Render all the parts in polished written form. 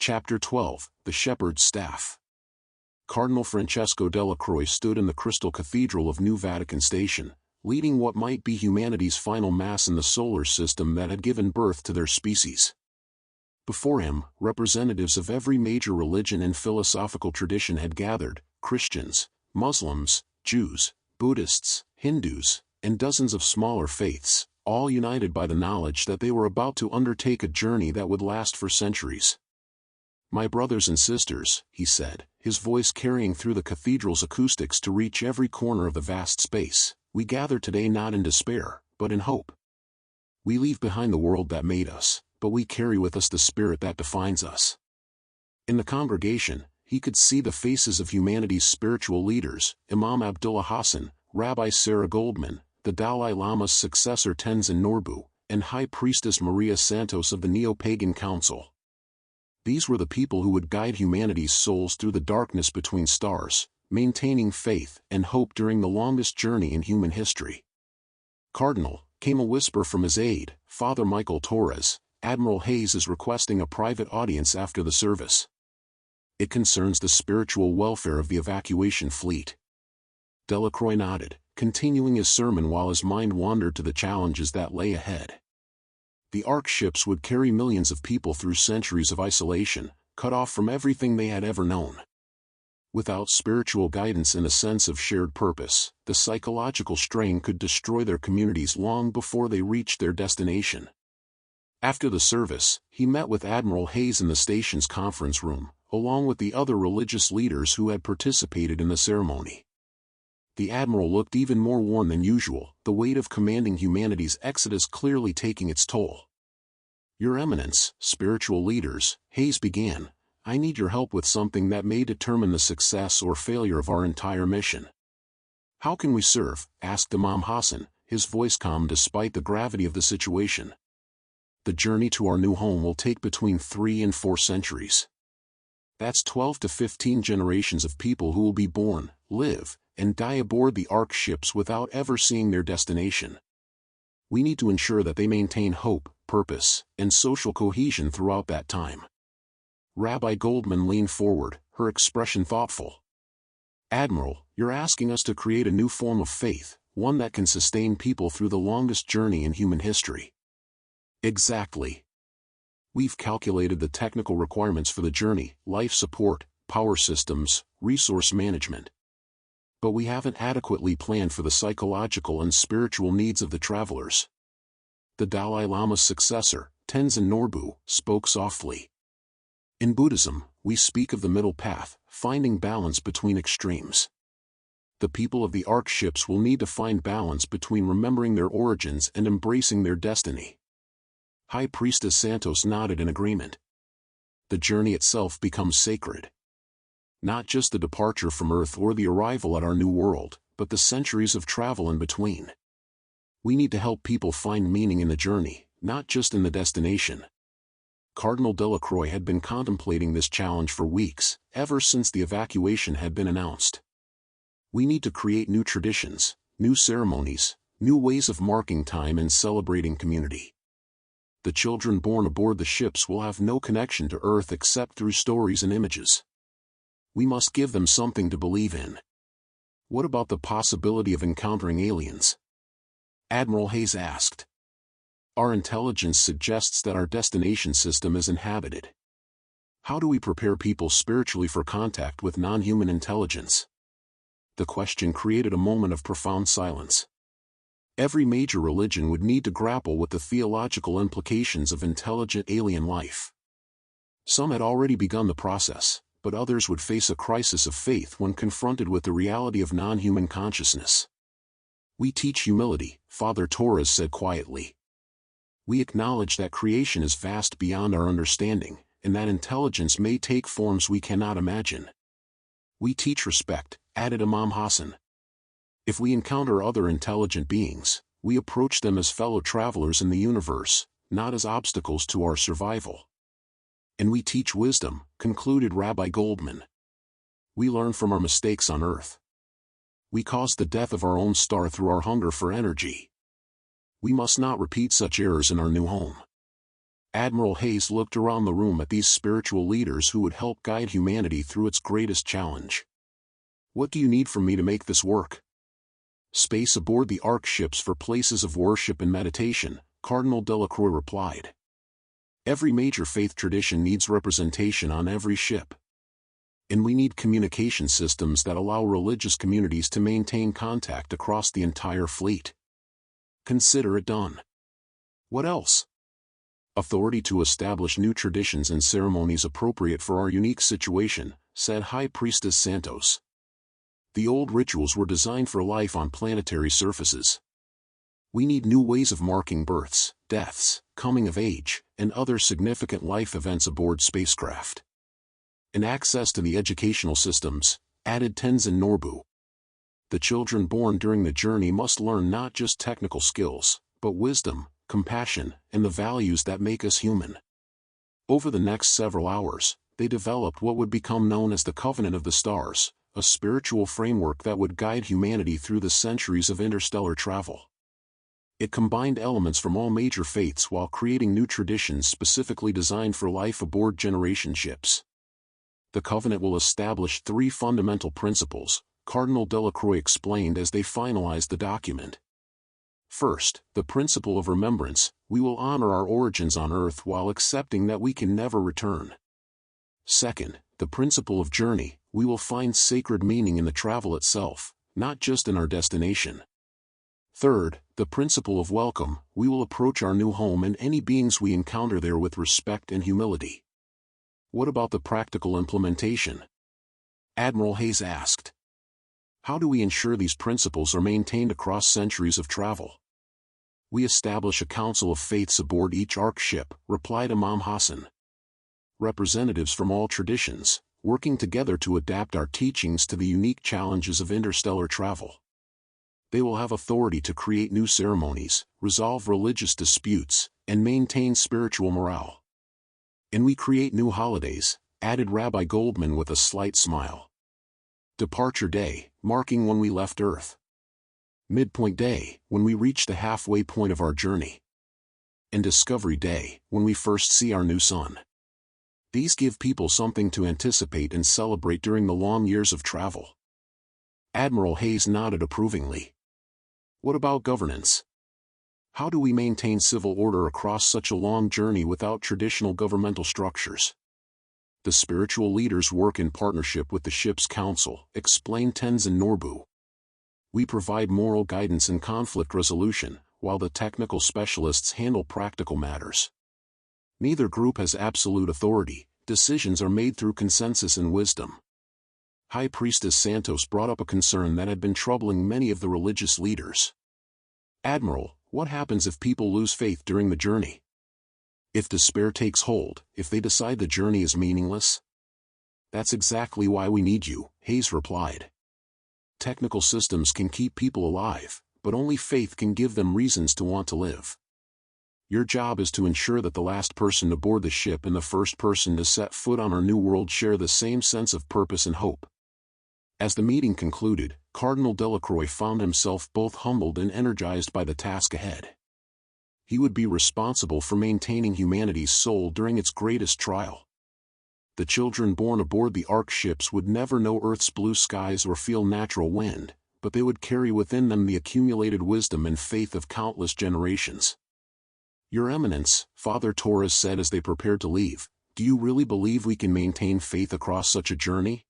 Chapter 12, The Shepherd's Staff. Cardinal Francesco Delacroix stood in the Crystal Cathedral of New Vatican Station, leading what might be humanity's final mass in the solar system that had given birth to their species. Before him, representatives of every major religion and philosophical tradition had gathered: Christians, Muslims, Jews, Buddhists, Hindus, and dozens of smaller faiths, all united by the knowledge that they were about to undertake a journey that would last for centuries. "My brothers and sisters," he said, his voice carrying through the cathedral's acoustics to reach every corner of the vast space, "we gather today not in despair, but in hope. We leave behind the world that made us, but we carry with us the spirit that defines us." In the congregation, he could see the faces of humanity's spiritual leaders: Imam Abdullah Hassan, Rabbi Sarah Goldman, the Dalai Lama's successor Tenzin Norbu, and High Priestess Maria Santos of the Neo-Pagan Council. These were the people who would guide humanity's souls through the darkness between stars, maintaining faith and hope during the longest journey in human history. "Cardinal," came a whisper from his aide, Father Michael Torres, "Admiral Hayes is requesting a private audience after the service. It concerns the spiritual welfare of the evacuation fleet." Delacroix nodded, continuing his sermon while his mind wandered to the challenges that lay ahead. The Ark ships would carry millions of people through centuries of isolation, cut off from everything they had ever known. Without spiritual guidance and a sense of shared purpose, the psychological strain could destroy their communities long before they reached their destination. After the service, he met with Admiral Hayes in the station's conference room, along with the other religious leaders who had participated in the ceremony. The Admiral looked even more worn than usual, the weight of commanding humanity's exodus clearly taking its toll. "Your Eminence, spiritual leaders," Hayes began, "I need your help with something that may determine the success or failure of our entire mission." "How can we serve?" asked Imam Hassan, his voice calm despite the gravity of the situation. "The journey to our new home will take between 3 and 4 centuries. That's 12 to 15 generations of people who will be born, live, and die aboard the Ark ships without ever seeing their destination. We need to ensure that they maintain hope, purpose, and social cohesion throughout that time." Rabbi Goldman leaned forward, her expression thoughtful. "Admiral, you're asking us to create a new form of faith, one that can sustain people through the longest journey in human history." "Exactly. We've calculated the technical requirements for the journey: life support, power systems, resource management. But we haven't adequately planned for the psychological and spiritual needs of the travelers." The Dalai Lama's successor, Tenzin Norbu, spoke softly. "In Buddhism, we speak of the middle path, finding balance between extremes. The people of the Ark ships will need to find balance between remembering their origins and embracing their destiny." High Priestess Santos nodded in agreement. "The journey itself becomes sacred. Not just the departure from Earth or the arrival at our new world, but the centuries of travel in between. We need to help people find meaning in the journey, not just in the destination." Cardinal Delacroix had been contemplating this challenge for weeks, ever since the evacuation had been announced. "We need to create new traditions, new ceremonies, new ways of marking time and celebrating community. The children born aboard the ships will have no connection to Earth except through stories and images. We must give them something to believe in." "What about the possibility of encountering aliens?" Admiral Hayes asked. "Our intelligence suggests that our destination system is inhabited. How do we prepare people spiritually for contact with non-human intelligence?" The question created a moment of profound silence. Every major religion would need to grapple with the theological implications of intelligent alien life. Some had already begun the process, but others would face a crisis of faith when confronted with the reality of non-human consciousness. "We teach humility," Father Torres said quietly. "We acknowledge that creation is vast beyond our understanding, and that intelligence may take forms we cannot imagine." "We teach respect," added Imam Hassan. "If we encounter other intelligent beings, we approach them as fellow travelers in the universe, not as obstacles to our survival." "And we teach wisdom," concluded Rabbi Goldman. "We learn from our mistakes on Earth. We caused the death of our own star through our hunger for energy. We must not repeat such errors in our new home." Admiral Hayes looked around the room at these spiritual leaders who would help guide humanity through its greatest challenge. What do you need from me to make this work? Space aboard the Ark ships for places of worship and meditation, Cardinal Delacroix replied. Every major faith tradition needs representation on every ship. And we need communication systems that allow religious communities to maintain contact across the entire fleet. Consider it done. What else? Authority to establish new traditions and ceremonies appropriate for our unique situation, said High Priestess Santos. The old rituals were designed for life on planetary surfaces. We need new ways of marking births, deaths, coming of age, and other significant life events aboard spacecraft. And access to the educational systems, added Tenzin Norbu. The children born during the journey must learn not just technical skills, but wisdom, compassion, and the values that make us human. Over the next several hours, they developed what would become known as the Covenant of the Stars, a spiritual framework that would guide humanity through the centuries of interstellar travel. It combined elements from all major faiths while creating new traditions specifically designed for life aboard generation ships. The Covenant will establish 3 fundamental principles, Cardinal Delacroix explained as they finalized the document. First, the principle of remembrance, we will honor our origins on Earth while accepting that we can never return. Second, the principle of journey, we will find sacred meaning in the travel itself, not just in our destination. Third, the principle of welcome, we will approach our new home and any beings we encounter there with respect and humility. What about the practical implementation? Admiral Hayes asked. How do we ensure these principles are maintained across centuries of travel? We establish a council of faiths aboard each Ark ship, replied Imam Hassan. Representatives from all traditions, working together to adapt our teachings to the unique challenges of interstellar travel. They will have authority to create new ceremonies, resolve religious disputes, and maintain spiritual morale. And we create new holidays, added Rabbi Goldman with a slight smile. Departure Day, marking when we left Earth. Midpoint Day, when we reach the halfway point of our journey. And Discovery Day, when we first see our new sun. These give people something to anticipate and celebrate during the long years of travel. Admiral Hayes nodded approvingly. What about governance? How do we maintain civil order across such a long journey without traditional governmental structures? The spiritual leaders work in partnership with the ship's council, explained Tenzin Norbu. We provide moral guidance and conflict resolution, while the technical specialists handle practical matters. Neither group has absolute authority, decisions are made through consensus and wisdom. High Priestess Santos brought up a concern that had been troubling many of the religious leaders. Admiral, what happens if people lose faith during the journey? If despair takes hold, if they decide the journey is meaningless? That's exactly why we need you, Hayes replied. Technical systems can keep people alive, but only faith can give them reasons to want to live. Your job is to ensure that the last person to board the ship and the first person to set foot on our new world share the same sense of purpose and hope. As the meeting concluded, Cardinal Delacroix found himself both humbled and energized by the task ahead. He would be responsible for maintaining humanity's soul during its greatest trial. The children born aboard the Ark ships would never know Earth's blue skies or feel natural wind, but they would carry within them the accumulated wisdom and faith of countless generations. Your Eminence, Father Torres said as they prepared to leave, do you really believe we can maintain faith across such a journey?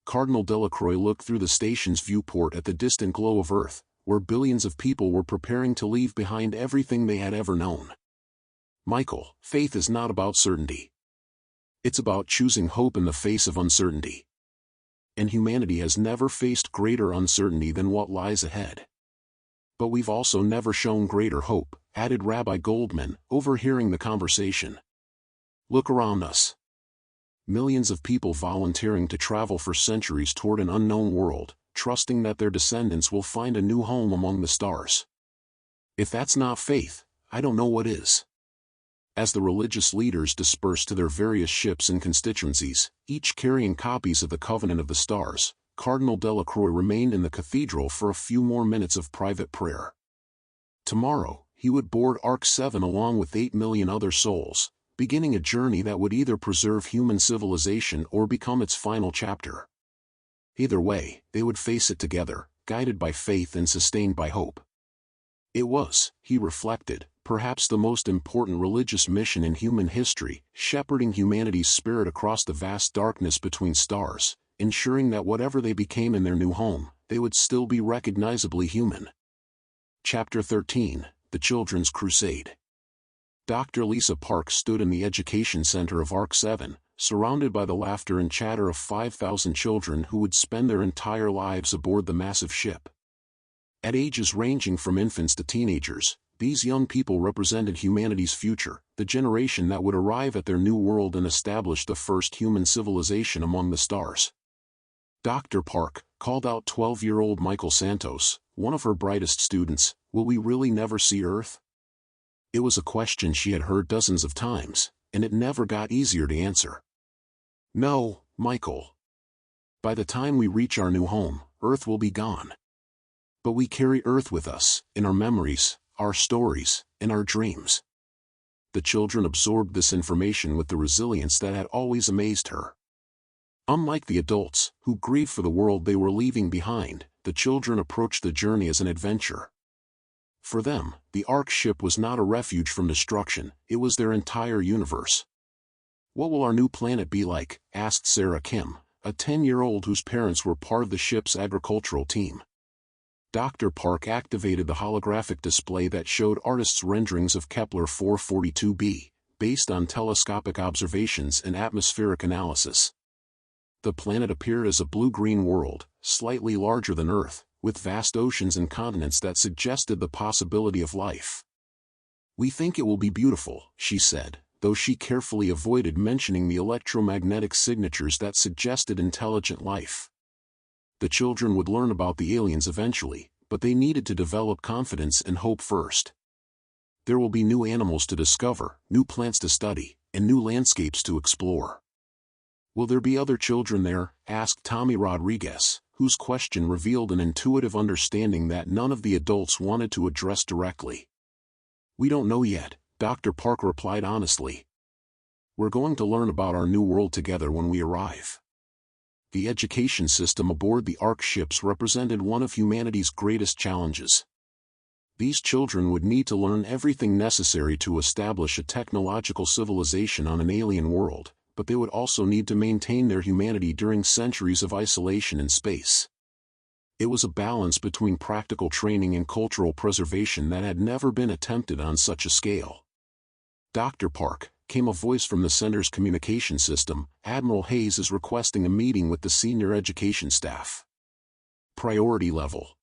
Cardinal Delacroix looked through the station's viewport at the distant glow of Earth, where billions of people were preparing to leave behind everything they had ever known. Michael, faith is not about certainty. It's about choosing hope in the face of uncertainty. And humanity has never faced greater uncertainty than what lies ahead. But we've also never shown greater hope, added Rabbi Goldman, overhearing the conversation. Look around us. Millions of people volunteering to travel for centuries toward an unknown world, trusting that their descendants will find a new home among the stars. If that's not faith, I don't know what is. As the religious leaders dispersed to their various ships and constituencies, each carrying copies of the Covenant of the Stars, Cardinal Delacroix remained in the cathedral for a few more minutes of private prayer. Tomorrow, he would board Arc 7 along with 8 million other souls, beginning a journey that would either preserve human civilization or become its final chapter. Either way, they would face it together, guided by faith and sustained by hope. It was, he reflected, perhaps the most important religious mission in human history, shepherding humanity's spirit across the vast darkness between stars, ensuring that whatever they became in their new home, they would still be recognizably human. Chapter 13, The Children's Crusade. Dr. Lisa Park stood in the education center of Arc 7, surrounded by the laughter and chatter of 5,000 children who would spend their entire lives aboard the massive ship. At ages ranging from infants to teenagers, these young people represented humanity's future, the generation that would arrive at their new world and establish the first human civilization among the stars. Dr. Park called out 12-year-old Michael Santos, one of her brightest students, "Will we really never see Earth?" It was a question she had heard dozens of times, and it never got easier to answer. "No, Michael. By the time we reach our new home, Earth will be gone. But we carry Earth with us, in our memories, our stories, and our dreams." The children absorbed this information with the resilience that had always amazed her. Unlike the adults, who grieved for the world they were leaving behind, the children approached the journey as an adventure. For them, the Ark ship was not a refuge from destruction, it was their entire universe. "What will our new planet be like?" asked Sarah Kim, a 10-year-old whose parents were part of the ship's agricultural team. Dr. Park activated the holographic display that showed artists' renderings of Kepler 442b, based on telescopic observations and atmospheric analysis. The planet appeared as a blue-green world, slightly larger than Earth, with vast oceans and continents that suggested the possibility of life. "We think it will be beautiful," she said, though she carefully avoided mentioning the electromagnetic signatures that suggested intelligent life. The children would learn about the aliens eventually, but they needed to develop confidence and hope first. There will be new animals to discover, new plants to study, and new landscapes to explore. "Will there be other children there?" asked Tommy Rodriguez, whose question revealed an intuitive understanding that none of the adults wanted to address directly. "We don't know yet," Dr. Park replied honestly. "We're going to learn about our new world together when we arrive." The education system aboard the Ark ships represented one of humanity's greatest challenges. These children would need to learn everything necessary to establish a technological civilization on an alien world, but they would also need to maintain their humanity during centuries of isolation in space. It was a balance between practical training and cultural preservation that had never been attempted on such a scale. "Dr. Park," came a voice from the center's communication system, "Admiral Hayes is requesting a meeting with the senior education staff. Priority level."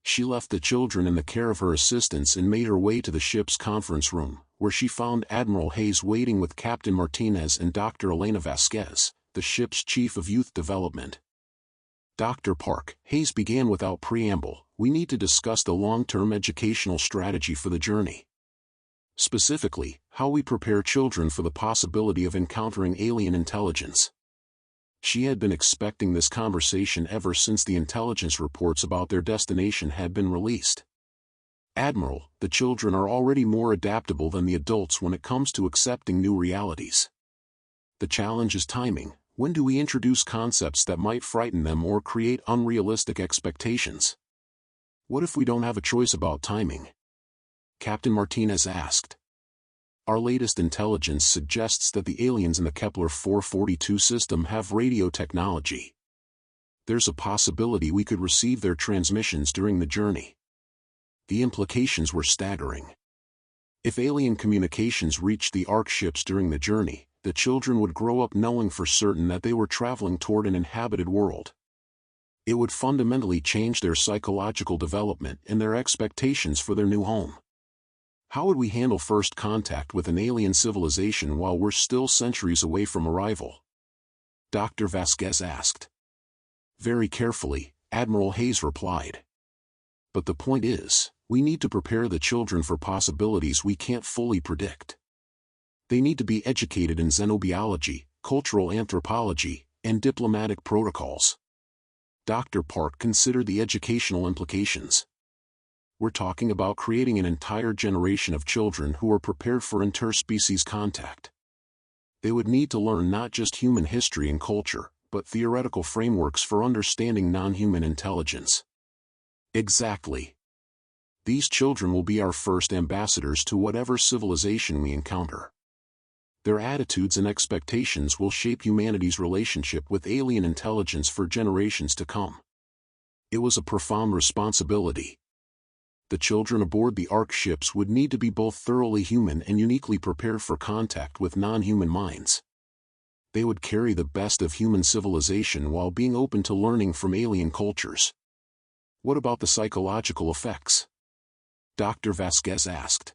She left the children in the care of her assistants and made her way to the ship's conference room, where she found Admiral Hayes waiting with Captain Martinez and Dr. Elena Vasquez, the ship's chief of youth development. "Dr. Park," Hayes began without preamble, "we need to discuss the long-term educational strategy for the journey. Specifically, how we prepare children for the possibility of encountering alien intelligence." She had been expecting this conversation ever since the intelligence reports about their destination had been released. "Admiral, the children are already more adaptable than the adults when it comes to accepting new realities. The challenge is timing. When do we introduce concepts that might frighten them or create unrealistic expectations? What if we don't have a choice about timing?" Captain Martinez asked. "Our latest intelligence suggests that the aliens in the Kepler 442 system have radio technology. There's a possibility we could receive their transmissions during the journey." The implications were staggering. If alien communications reached the Ark ships during the journey, the children would grow up knowing for certain that they were traveling toward an inhabited world. It would fundamentally change their psychological development and their expectations for their new home. How would we handle first contact with an alien civilization while we're still centuries away from arrival? Dr. Vasquez asked. "Very carefully," Admiral Hayes replied. "But the point is, we need to prepare the children for possibilities we can't fully predict. They need to be educated in xenobiology, cultural anthropology, and diplomatic protocols." Dr. Park considered the educational implications. We're talking about creating an entire generation of children who are prepared for interspecies contact. They would need to learn not just human history and culture, but theoretical frameworks for understanding non-human intelligence. Exactly. These children will be our first ambassadors to whatever civilization we encounter. Their attitudes and expectations will shape humanity's relationship with alien intelligence for generations to come. It was a profound responsibility. The children aboard the Orc ships would need to be both thoroughly human and uniquely prepared for contact with non-human minds. They would carry the best of human civilization while being open to learning from alien cultures. What about the psychological effects? Dr. Vasquez asked.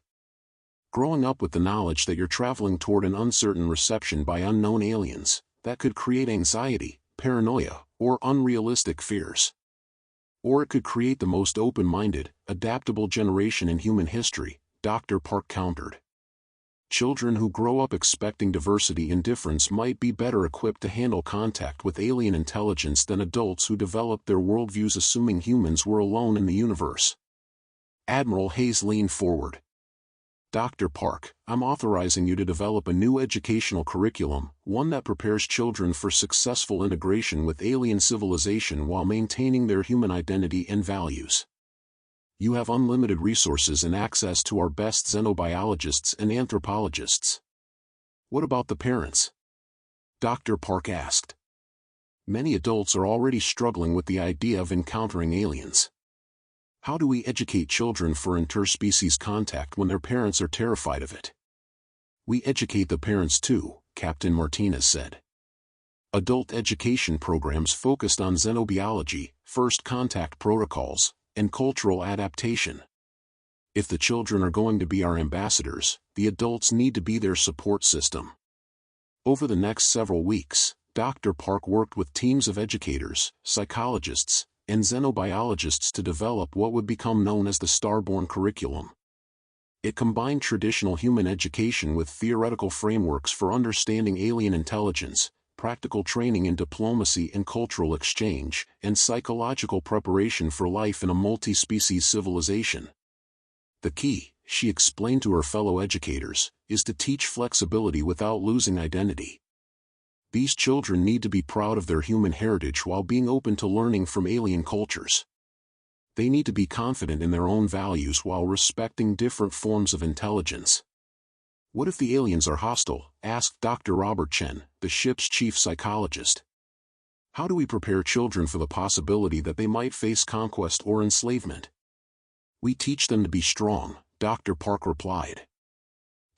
Growing up with the knowledge that you're traveling toward an uncertain reception by unknown aliens, that could create anxiety, paranoia, or unrealistic fears. Or it could create the most open-minded, adaptable generation in human history, Dr. Park countered. Children who grow up expecting diversity and difference might be better equipped to handle contact with alien intelligence than adults who develop their worldviews assuming humans were alone in the universe. Admiral Hayes leaned forward. Dr. Park, I'm authorizing you to develop a new educational curriculum, one that prepares children for successful integration with alien civilization while maintaining their human identity and values. You have unlimited resources and access to our best xenobiologists and anthropologists. What about the parents? Dr. Park asked. Many adults are already struggling with the idea of encountering aliens. How do we educate children for interspecies contact when their parents are terrified of it? We educate the parents too, Captain Martinez said. Adult education programs focused on xenobiology, first contact protocols, and cultural adaptation. If the children are going to be our ambassadors, the adults need to be their support system. Over the next several weeks, Dr. Park worked with teams of educators, psychologists, and xenobiologists to develop what would become known as the Starbound curriculum. It combined traditional human education with theoretical frameworks for understanding alien intelligence, practical training in diplomacy and cultural exchange, and psychological preparation for life in a multi-species civilization. The key, she explained to her fellow educators, is to teach flexibility without losing identity. These children need to be proud of their human heritage while being open to learning from alien cultures. They need to be confident in their own values while respecting different forms of intelligence. What if the aliens are hostile? Asked Dr. Robert Chen, the ship's chief psychologist. How do we prepare children for the possibility that they might face conquest or enslavement? We teach them to be strong, Dr. Park replied.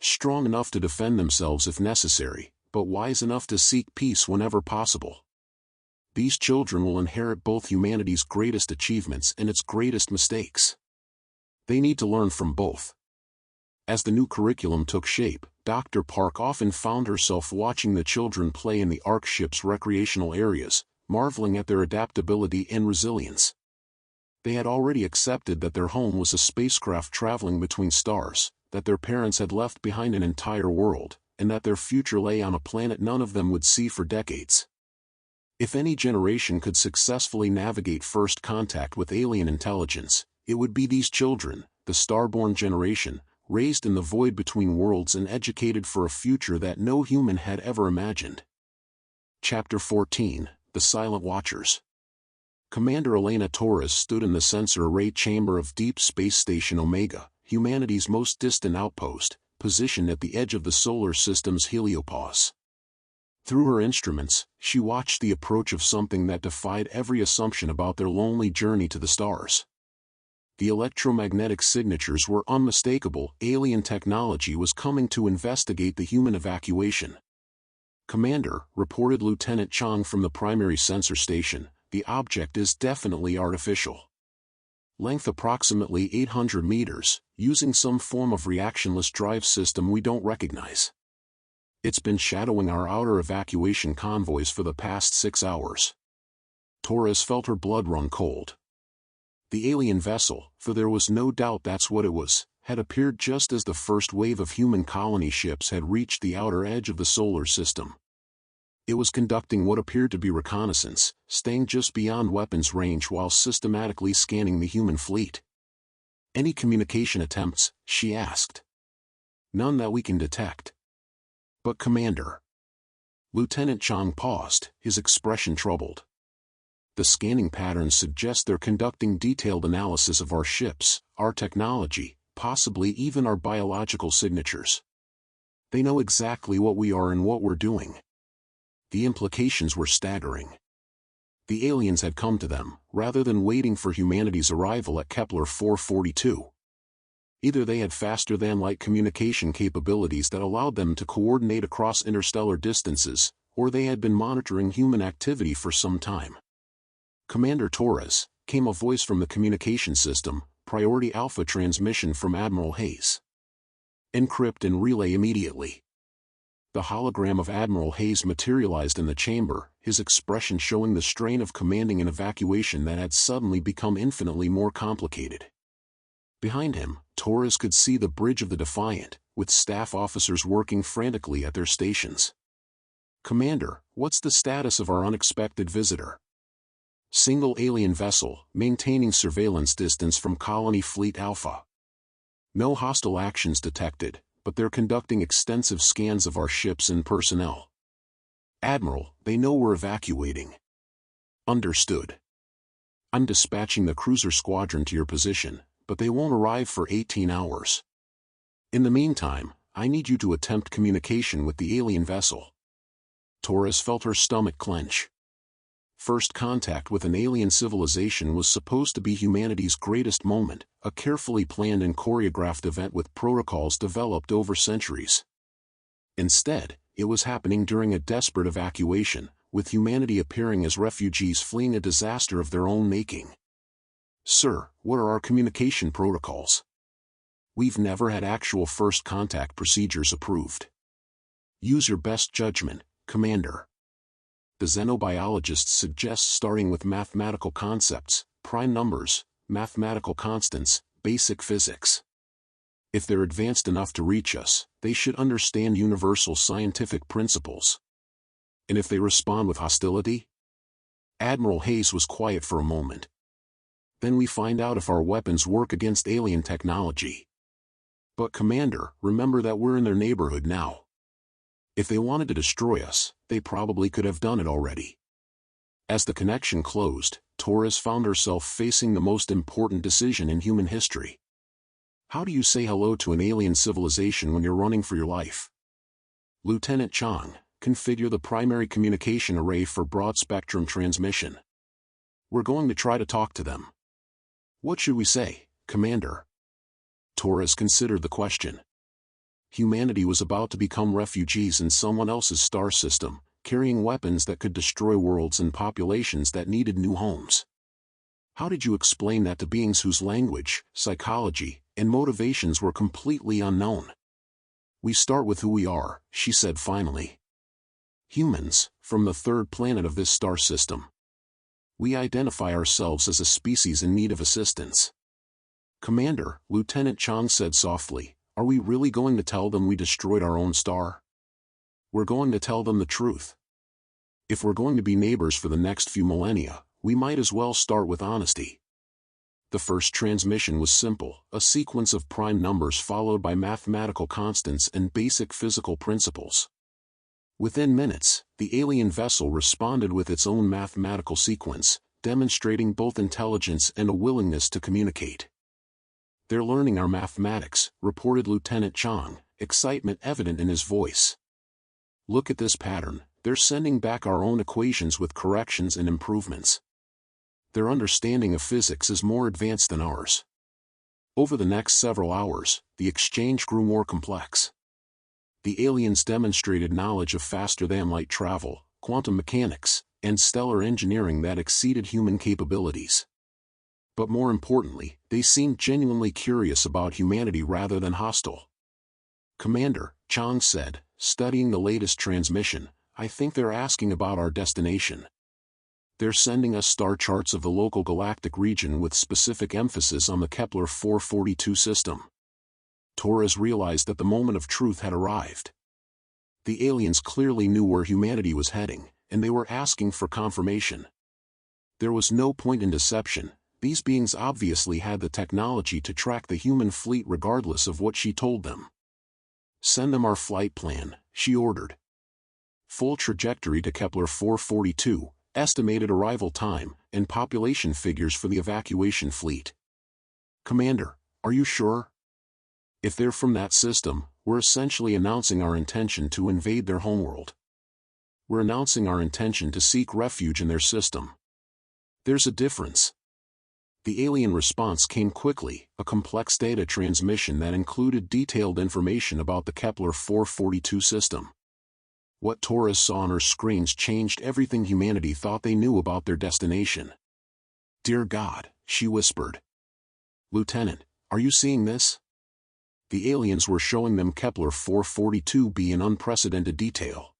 Strong enough to defend themselves if necessary, but wise enough to seek peace whenever possible. These children will inherit both humanity's greatest achievements and its greatest mistakes. They need to learn from both. As the new curriculum took shape, Dr. Park often found herself watching the children play in the Orc ship's recreational areas, marveling at their adaptability and resilience. They had already accepted that their home was a spacecraft traveling between stars, that their parents had left behind an entire world, and that their future lay on a planet none of them would see for decades. If any generation could successfully navigate first contact with alien intelligence, it would be these children, the Starborn generation, raised in the void between worlds and educated for a future that no human had ever imagined. Chapter 14, The Silent Watchers. Commander Elena Torres stood in the sensor array chamber of Deep Space Station Omega, humanity's most distant outpost, positioned at the edge of the solar system's heliopause. Through her instruments, she watched the approach of something that defied every assumption about their lonely journey to the stars. The electromagnetic signatures were unmistakable. Alien technology was coming to investigate the human evacuation. Commander, reported Lieutenant Chang from the primary sensor station, the object is definitely artificial. Length approximately 800 meters, using some form of reactionless drive system we don't recognize. It's been shadowing our outer evacuation convoys for the past 6 hours. Torres felt her blood run cold. The alien vessel, for there was no doubt that's what it was, had appeared just as the first wave of human colony ships had reached the outer edge of the solar system. It was conducting what appeared to be reconnaissance, staying just beyond weapons range while systematically scanning the human fleet. Any communication attempts, she asked. None that we can detect. But Commander. Lieutenant Chang paused, his expression troubled. The scanning patterns suggest they're conducting detailed analysis of our ships, our technology, possibly even our biological signatures. They know exactly what we are and what we're doing. The implications were staggering. The aliens had come to them, rather than waiting for humanity's arrival at Kepler 442. Either they had faster-than-light communication capabilities that allowed them to coordinate across interstellar distances, or they had been monitoring human activity for some time. Commander Torres, came a voice from the communication system, Priority Alpha transmission from Admiral Hayes. Encrypt and relay immediately. The hologram of Admiral Hayes materialized in the chamber, his expression showing the strain of commanding an evacuation that had suddenly become infinitely more complicated. Behind him, Torres could see the bridge of the Defiant, with staff officers working frantically at their stations. Commander, what's the status of our unexpected visitor? Single alien vessel, maintaining surveillance distance from Colony Fleet Alpha. No hostile actions detected, but they're conducting extensive scans of our ships and personnel. Admiral, they know we're evacuating. Understood. I'm dispatching the cruiser squadron to your position, but they won't arrive for 18 hours. In the meantime, I need you to attempt communication with the alien vessel. Torres felt her stomach clench. First contact with an alien civilization was supposed to be humanity's greatest moment, a carefully planned and choreographed event with protocols developed over centuries. Instead, it was happening during a desperate evacuation, with humanity appearing as refugees fleeing a disaster of their own making. Sir, what are our communication protocols? We've never had actual first contact procedures approved. Use your best judgment, Commander. The xenobiologists suggest starting with mathematical concepts, prime numbers, mathematical constants, basic physics. If they're advanced enough to reach us, they should understand universal scientific principles. And if they respond with hostility? Admiral Hayes was quiet for a moment. Then we find out if our weapons work against alien technology. But Commander, remember that we're in their neighborhood now. If they wanted to destroy us, they probably could have done it already. As the connection closed, Torres found herself facing the most important decision in human history. How do you say hello to an alien civilization when you're running for your life? Lieutenant Chang, configure the primary communication array for broad-spectrum transmission. We're going to try to talk to them. What should we say, Commander? Torres considered the question. Humanity was about to become refugees in someone else's star system, carrying weapons that could destroy worlds and populations that needed new homes. How did you explain that to beings whose language, psychology, and motivations were completely unknown? We start with who we are, she said finally. Humans, from the third planet of this star system. We identify ourselves as a species in need of assistance. Commander, Lieutenant Chang said softly, are we really going to tell them we destroyed our own star? We're going to tell them the truth. If we're going to be neighbors for the next few millennia, we might as well start with honesty. The first transmission was simple, a sequence of prime numbers followed by mathematical constants and basic physical principles. Within minutes, the alien vessel responded with its own mathematical sequence, demonstrating both intelligence and a willingness to communicate. They're learning our mathematics, reported Lieutenant Chang, excitement evident in his voice. Look at this pattern, they're sending back our own equations with corrections and improvements. Their understanding of physics is more advanced than ours. Over the next several hours, the exchange grew more complex. The aliens demonstrated knowledge of faster-than-light travel, quantum mechanics, and stellar engineering that exceeded human capabilities. But more importantly, they seemed genuinely curious about humanity rather than hostile. Commander, Chang said, studying the latest transmission, I think they're asking about our destination. They're sending us star charts of the local galactic region with specific emphasis on the Kepler 442 system. Torres realized that the moment of truth had arrived. The aliens clearly knew where humanity was heading, and they were asking for confirmation. There was no point in deception. These beings obviously had the technology to track the human fleet regardless of what she told them. "Send them our flight plan," she ordered. "Full trajectory to Kepler 442, estimated arrival time, and population figures for the evacuation fleet." "Commander, are you sure? If they're from that system, we're essentially announcing our intention to invade their homeworld. We're announcing our intention to seek refuge in their system." "There's a difference." The alien response came quickly, a complex data transmission that included detailed information about the Kepler 442 system. What Torres saw on her screens changed everything humanity thought they knew about their destination. "Dear God," she whispered. "Lieutenant, are you seeing this?" The aliens were showing them Kepler 442b in unprecedented detail.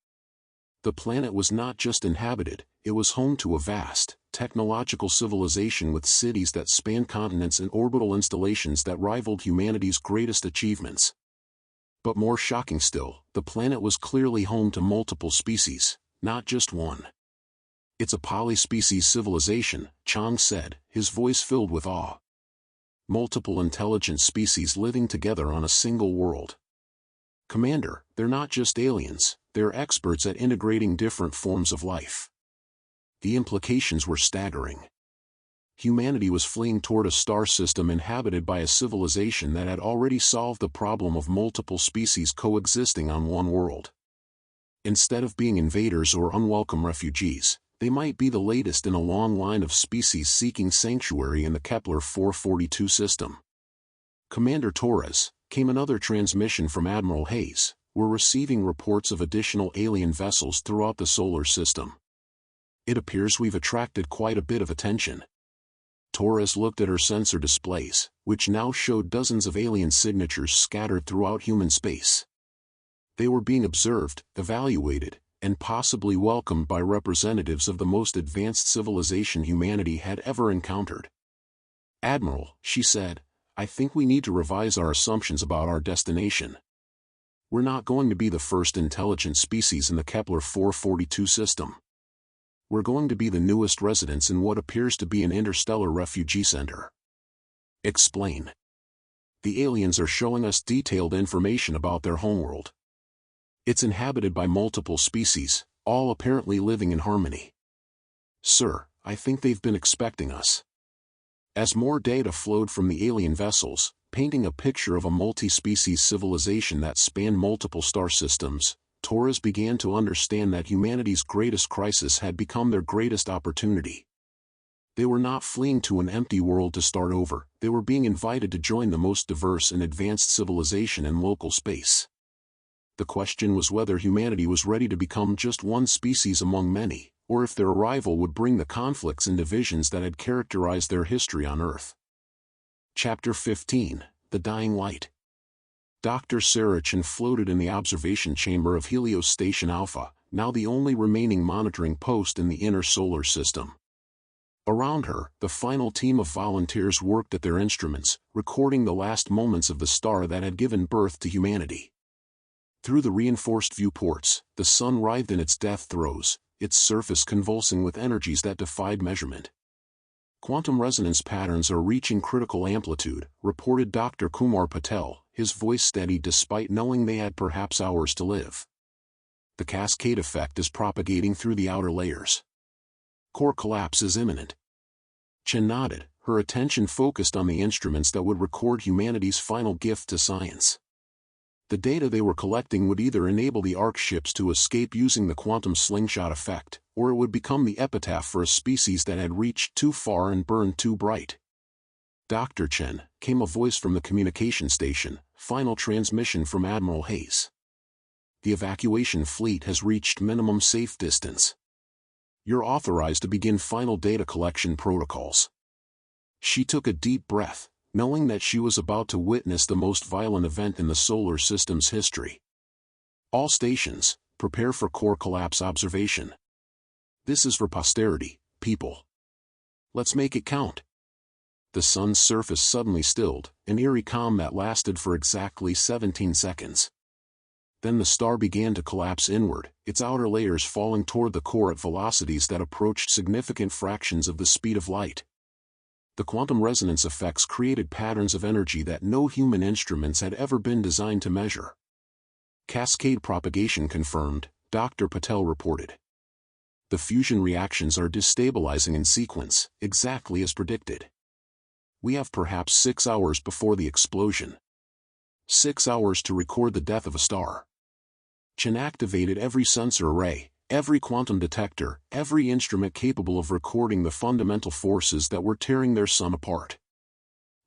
The planet was not just inhabited, it was home to a vast, technological civilization with cities that spanned continents and orbital installations that rivaled humanity's greatest achievements. But more shocking still, the planet was clearly home to multiple species, not just one. "It's a polyspecies civilization," Chang said, his voice filled with awe. "Multiple intelligent species living together on a single world. Commander, they're not just aliens, they're experts at integrating different forms of life." The implications were staggering. Humanity was fleeing toward a star system inhabited by a civilization that had already solved the problem of multiple species coexisting on one world. Instead of being invaders or unwelcome refugees, they might be the latest in a long line of species seeking sanctuary in the Kepler 442 system. "Commander Torres," came another transmission from Admiral Hayes, "we're receiving reports of additional alien vessels throughout the solar system. It appears we've attracted quite a bit of attention." Torres looked at her sensor displays, which now showed dozens of alien signatures scattered throughout human space. They were being observed, evaluated, and possibly welcomed by representatives of the most advanced civilization humanity had ever encountered. "Admiral," she said, "I think we need to revise our assumptions about our destination. We're not going to be the first intelligent species in the Kepler 442 system. We're going to be the newest residents in what appears to be an interstellar refugee center." "Explain." "The aliens are showing us detailed information about their homeworld. It's inhabited by multiple species, all apparently living in harmony." "Sir, I think they've been expecting us." As more data flowed from the alien vessels, painting a picture of a multi-species civilization that spanned multiple star systems, Torres began to understand that humanity's greatest crisis had become their greatest opportunity. They were not fleeing to an empty world to start over, they were being invited to join the most diverse and advanced civilization in local space. The question was whether humanity was ready to become just one species among many, or if their arrival would bring the conflicts and divisions that had characterized their history on Earth. Chapter 15, The Dying Light. Dr. Sarachan floated in the observation chamber of Helios Station Alpha, now the only remaining monitoring post in the inner solar system. Around her, the final team of volunteers worked at their instruments, recording the last moments of the star that had given birth to humanity. Through the reinforced viewports, the sun writhed in its death throes, its surface convulsing with energies that defied measurement. "Quantum resonance patterns are reaching critical amplitude," reported Dr. Kumar Patel, his voice steady despite knowing they had perhaps hours to live. "The cascade effect is propagating through the outer layers. Core collapse is imminent." Chen nodded, her attention focused on the instruments that would record humanity's final gift to science. The data they were collecting would either enable the Orc ships to escape using the quantum slingshot effect, or it would become the epitaph for a species that had reached too far and burned too bright. "Dr. Chen," came a voice from the communication station, final transmission from Admiral Hayes. "The evacuation fleet has reached minimum safe distance. You're authorized to begin final data collection protocols." She took a deep breath, knowing that she was about to witness the most violent event in the solar system's history. "All stations, prepare for core collapse observation. This is for posterity, people. Let's make it count." The sun's surface suddenly stilled, an eerie calm that lasted for exactly 17 seconds. Then the star began to collapse inward, its outer layers falling toward the core at velocities that approached significant fractions of the speed of light. The quantum resonance effects created patterns of energy that no human instruments had ever been designed to measure. Cascade propagation confirmed, Dr. Patel reported. The fusion reactions are destabilizing in sequence, exactly as predicted. We have perhaps 6 hours before the explosion. 6 hours to record the death of a star. Chen activated every sensor array, every quantum detector, every instrument capable of recording the fundamental forces that were tearing their sun apart.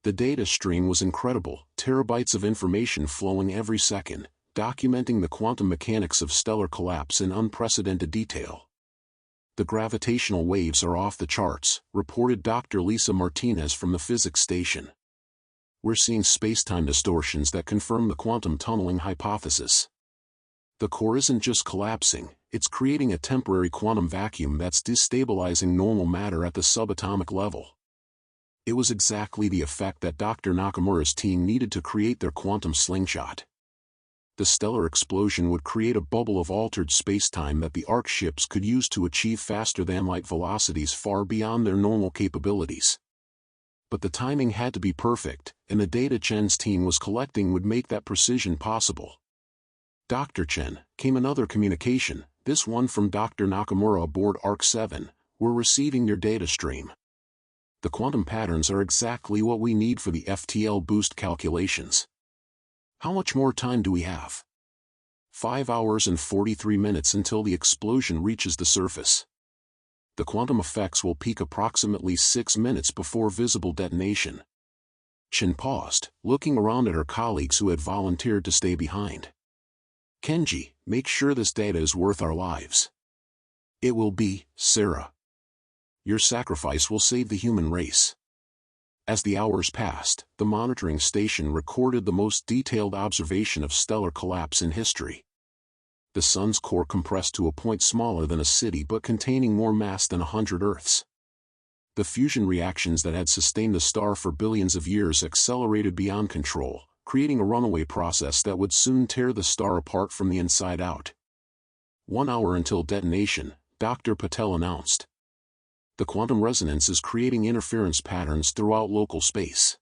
The data stream was incredible, terabytes of information flowing every second, documenting the quantum mechanics of stellar collapse in unprecedented detail. The gravitational waves are off the charts, reported Dr. Lisa Martinez from the physics station. We're seeing space-time distortions that confirm the quantum tunneling hypothesis. The core isn't just collapsing, it's creating a temporary quantum vacuum that's destabilizing normal matter at the subatomic level. It was exactly the effect that Dr. Nakamura's team needed to create their quantum slingshot. The stellar explosion would create a bubble of altered spacetime that the Orcs ships could use to achieve faster-than-light velocities far beyond their normal capabilities. But the timing had to be perfect, and the data Chen's team was collecting would make that precision possible. Dr. Chen, came another communication, this one from Dr. Nakamura aboard Arc 7, we're receiving your data stream. The quantum patterns are exactly what we need for the FTL boost calculations. How much more time do we have? 5 hours and 43 minutes until the explosion reaches the surface. The quantum effects will peak approximately 6 minutes before visible detonation. Chen paused, looking around at her colleagues who had volunteered to stay behind. Kenji, make sure this data is worth our lives. It will be, Sarah. Your sacrifice will save the human race. As the hours passed, the monitoring station recorded the most detailed observation of stellar collapse in history. The sun's core compressed to a point smaller than a city but containing more mass than 100 Earths. The fusion reactions that had sustained the star for billions of years accelerated beyond control, creating a runaway process that would soon tear the star apart from the inside out. 1 hour until detonation, Dr. Patel announced. The quantum resonance is creating interference patterns throughout local space.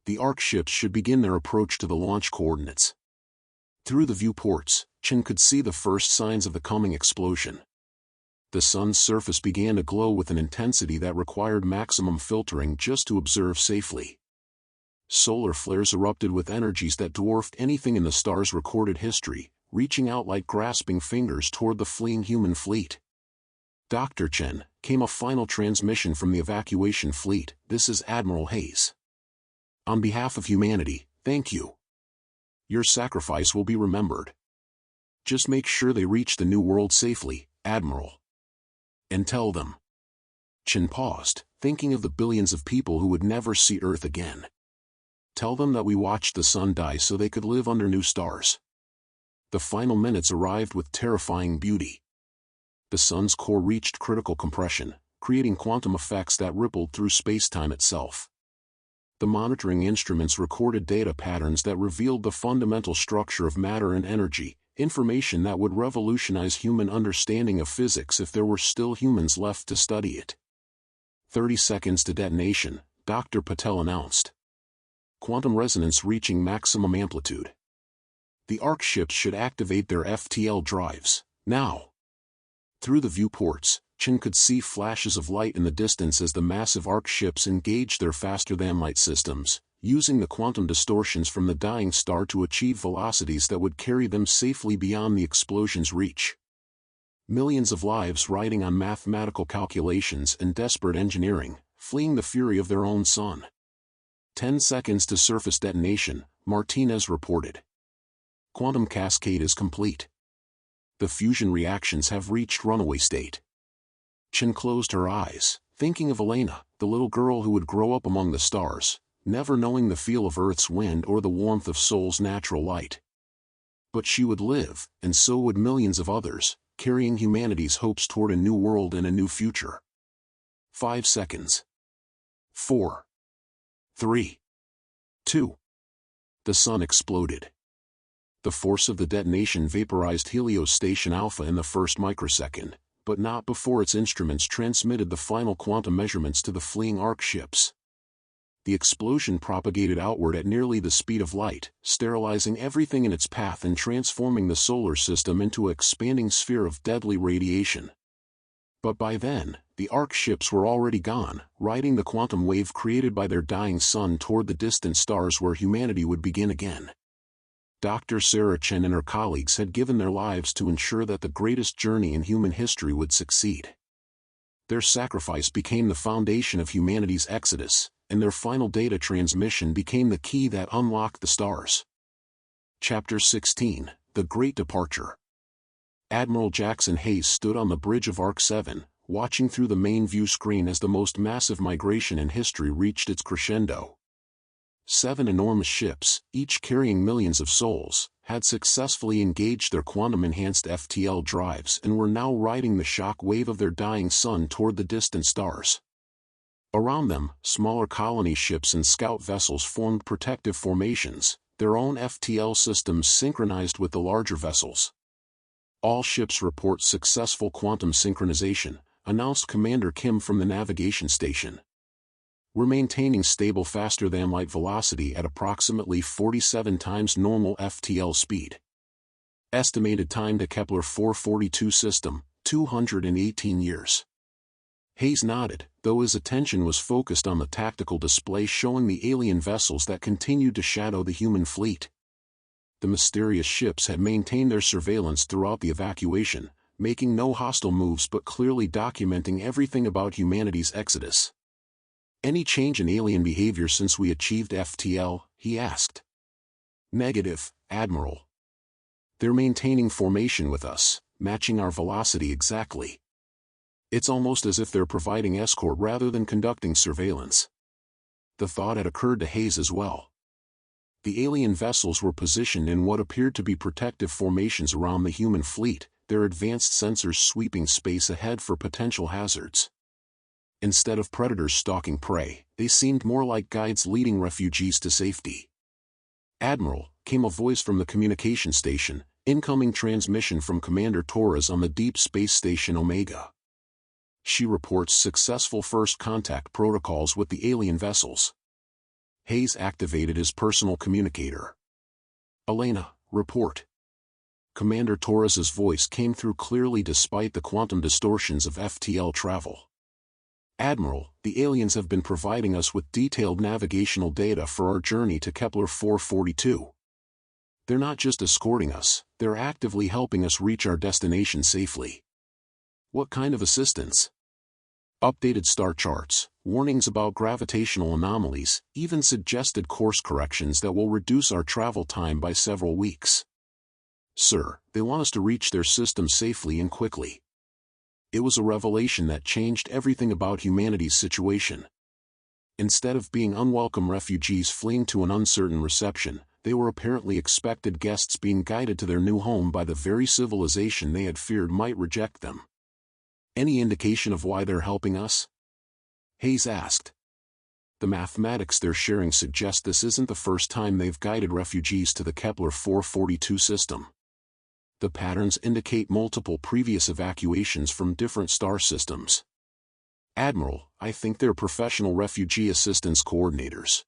The Arc ships should begin their approach to the launch coordinates. Through the viewports, Chen could see the first signs of the coming explosion. The sun's surface began to glow with an intensity that required maximum filtering just to observe safely. Solar flares erupted with energies that dwarfed anything in the star's recorded history, reaching out like grasping fingers toward the fleeing human fleet. Dr. Chen, came a final transmission from the evacuation fleet, this is Admiral Hayes. On behalf of humanity, thank you. Your sacrifice will be remembered. Just make sure they reach the new world safely, Admiral. And tell them. Chen paused, thinking of the billions of people who would never see Earth again. Tell them that we watched the sun die so they could live under new stars. The final minutes arrived with terrifying beauty. The sun's core reached critical compression, creating quantum effects that rippled through space-time itself. The monitoring instruments recorded data patterns that revealed the fundamental structure of matter and energy, information that would revolutionize human understanding of physics if there were still humans left to study it. 30 seconds to detonation, Dr. Patel announced. Quantum resonance reaching maximum amplitude. The Arc ships should activate their FTL drives, now. Through the viewports, Chen could see flashes of light in the distance as the massive Arc ships engaged their faster-than-light systems, using the quantum distortions from the dying star to achieve velocities that would carry them safely beyond the explosion's reach. Millions of lives riding on mathematical calculations and desperate engineering, fleeing the fury of their own sun. 10 seconds to surface detonation, Martinez reported. Quantum cascade is complete. The fusion reactions have reached runaway state. Chen closed her eyes, thinking of Elena, the little girl who would grow up among the stars, never knowing the feel of Earth's wind or the warmth of Sol's natural light. But she would live, and so would millions of others, carrying humanity's hopes toward a new world and a new future. 5 seconds. 4. 3. 2. The sun exploded. The force of the detonation vaporized Helios Station Alpha in the first microsecond, but not before its instruments transmitted the final quantum measurements to the fleeing Ark ships. The explosion propagated outward at nearly the speed of light, sterilizing everything in its path and transforming the solar system into an expanding sphere of deadly radiation. But by then, the Ark ships were already gone, riding the quantum wave created by their dying sun toward the distant stars where humanity would begin again. Dr. Sarah Chen and her colleagues had given their lives to ensure that the greatest journey in human history would succeed. Their sacrifice became the foundation of humanity's exodus, and their final data transmission became the key that unlocked the stars. Chapter 16, The Great Departure. Admiral Jackson Hayes stood on the bridge of Ark 7, watching through the main view screen as the most massive migration in history reached its crescendo. 7 enormous ships, each carrying millions of souls, had successfully engaged their quantum-enhanced FTL drives and were now riding the shock wave of their dying sun toward the distant stars. Around them, smaller colony ships and scout vessels formed protective formations, their own FTL systems synchronized with the larger vessels. All ships report successful quantum synchronization, announced Commander Kim from the navigation station. We're maintaining stable faster-than-light velocity at approximately 47 times normal FTL speed. Estimated time to Kepler 442 system, 218 years. Hayes nodded, though his attention was focused on the tactical display showing the alien vessels that continued to shadow the human fleet. The mysterious ships had maintained their surveillance throughout the evacuation, making no hostile moves but clearly documenting everything about humanity's exodus. Any change in alien behavior since we achieved FTL? He asked. Negative, Admiral. They're maintaining formation with us, matching our velocity exactly. It's almost as if they're providing escort rather than conducting surveillance. The thought had occurred to Hayes as well. The alien vessels were positioned in what appeared to be protective formations around the human fleet, their advanced sensors sweeping space ahead for potential hazards. Instead of predators stalking prey, they seemed more like guides leading refugees to safety. Admiral, came a voice from the communication station, incoming transmission from Commander Torres on the Deep Space Station Omega. She reports successful first contact protocols with the alien vessels. Hayes activated his personal communicator. Elena, report. Commander Torres's voice came through clearly despite the quantum distortions of FTL travel. Admiral, the aliens have been providing us with detailed navigational data for our journey to Kepler 442. They're not just escorting us, they're actively helping us reach our destination safely. What kind of assistance? Updated star charts, warnings about gravitational anomalies, even suggested course corrections that will reduce our travel time by several weeks. Sir, they want us to reach their system safely and quickly. It was a revelation that changed everything about humanity's situation. Instead of being unwelcome refugees fleeing to an uncertain reception, they were apparently expected guests being guided to their new home by the very civilization they had feared might reject them. Any indication of why they're helping us? Hayes asked. The mathematics they're sharing suggest this isn't the first time they've guided refugees to the Kepler 442 system. The patterns indicate multiple previous evacuations from different star systems. Admiral, I think they're professional refugee assistance coordinators.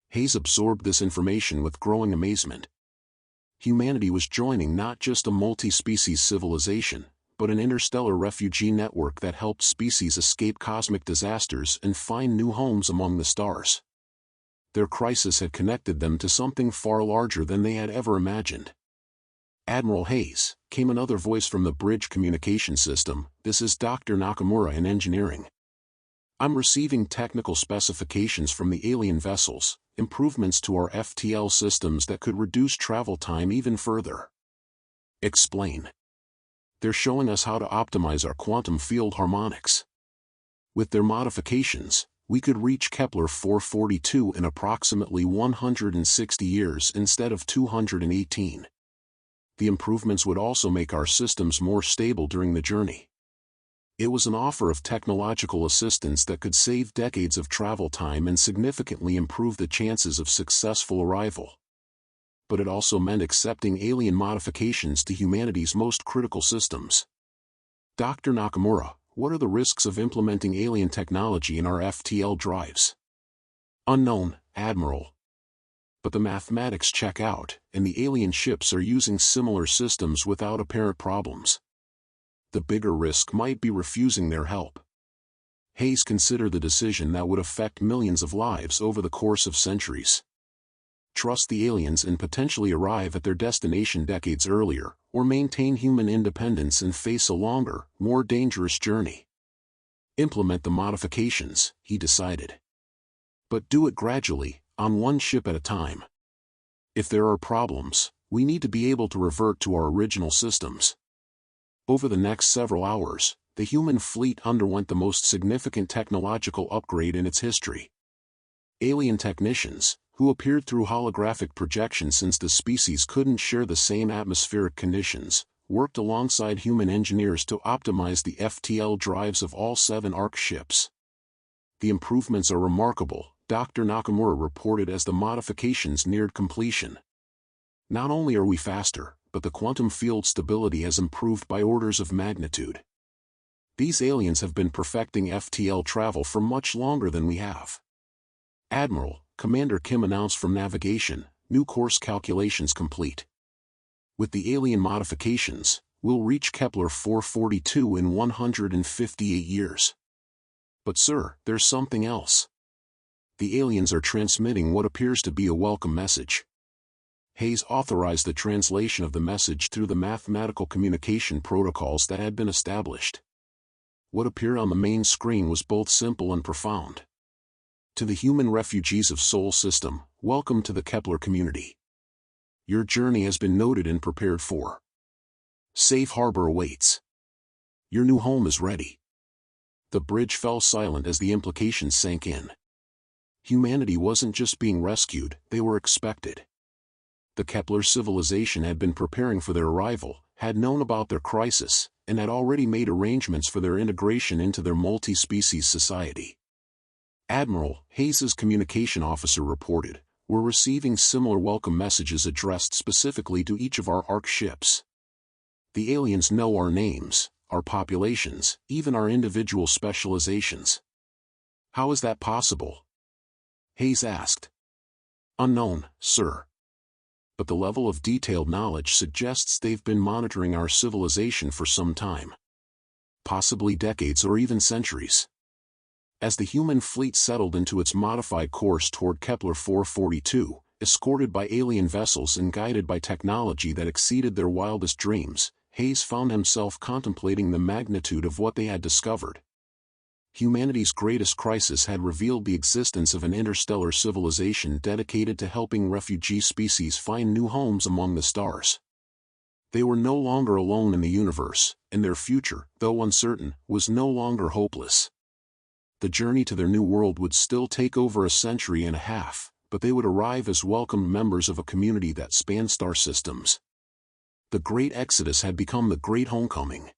Hayes absorbed this information with growing amazement. Humanity was joining not just a multi-species civilization, but an interstellar refugee network that helped species escape cosmic disasters and find new homes among the stars. Their crisis had connected them to something far larger than they had ever imagined. Admiral Hayes, came another voice from the bridge communication system. This is Dr. Nakamura in engineering. I'm receiving technical specifications from the alien vessels, improvements to our FTL systems that could reduce travel time even further. Explain. They're showing us how to optimize our quantum field harmonics. With their modifications, we could reach Kepler 442 in approximately 160 years instead of 218. The improvements would also make our systems more stable during the journey. It was an offer of technological assistance that could save decades of travel time and significantly improve the chances of successful arrival. But it also meant accepting alien modifications to humanity's most critical systems. Dr. Nakamura, what are the risks of implementing alien technology in our FTL drives? Unknown, Admiral. But the mathematics check out, and the alien ships are using similar systems without apparent problems. The bigger risk might be refusing their help. Hayes considered the decision that would affect millions of lives over the course of centuries. Trust the aliens and potentially arrive at their destination decades earlier, or maintain human independence and face a longer, more dangerous journey. Implement the modifications, he decided. But do it gradually, on one ship at a time. If there are problems, we need to be able to revert to our original systems. Over the next several hours, the human fleet underwent the most significant technological upgrade in its history. Alien technicians, who appeared through holographic projection since the species couldn't share the same atmospheric conditions, worked alongside human engineers to optimize the FTL drives of all 7 Orc ships. The improvements are remarkable, Dr. Nakamura reported as the modifications neared completion. Not only are we faster, but the quantum field stability has improved by orders of magnitude. These aliens have been perfecting FTL travel for much longer than we have. Admiral, Commander Kim announced from navigation, new course calculations complete. With the alien modifications, we'll reach Kepler 442 in 158 years. But sir, there's something else. The aliens are transmitting what appears to be a welcome message. Hayes authorized the translation of the message through the mathematical communication protocols that had been established. What appeared on the main screen was both simple and profound. To the human refugees of Sol System, welcome to the Kepler community. Your journey has been noted and prepared for. Safe harbor awaits. Your new home is ready. The bridge fell silent as the implications sank in. Humanity wasn't just being rescued, they were expected. The Kepler civilization had been preparing for their arrival, had known about their crisis, and had already made arrangements for their integration into their multi-species society. Admiral, Hayes's communication officer reported, we're receiving similar welcome messages addressed specifically to each of our Orc ships. The aliens know our names, our populations, even our individual specializations. How is that possible? Hayes asked. Unknown, sir. But the level of detailed knowledge suggests they've been monitoring our civilization for some time. Possibly decades or even centuries. As the human fleet settled into its modified course toward Kepler 442, escorted by alien vessels and guided by technology that exceeded their wildest dreams, Hayes found himself contemplating the magnitude of what they had discovered. Humanity's greatest crisis had revealed the existence of an interstellar civilization dedicated to helping refugee species find new homes among the stars. They were no longer alone in the universe, and their future, though uncertain, was no longer hopeless. The journey to their new world would still take over a century and a half, but they would arrive as welcomed members of a community that spanned star systems. The Great Exodus had become the Great Homecoming.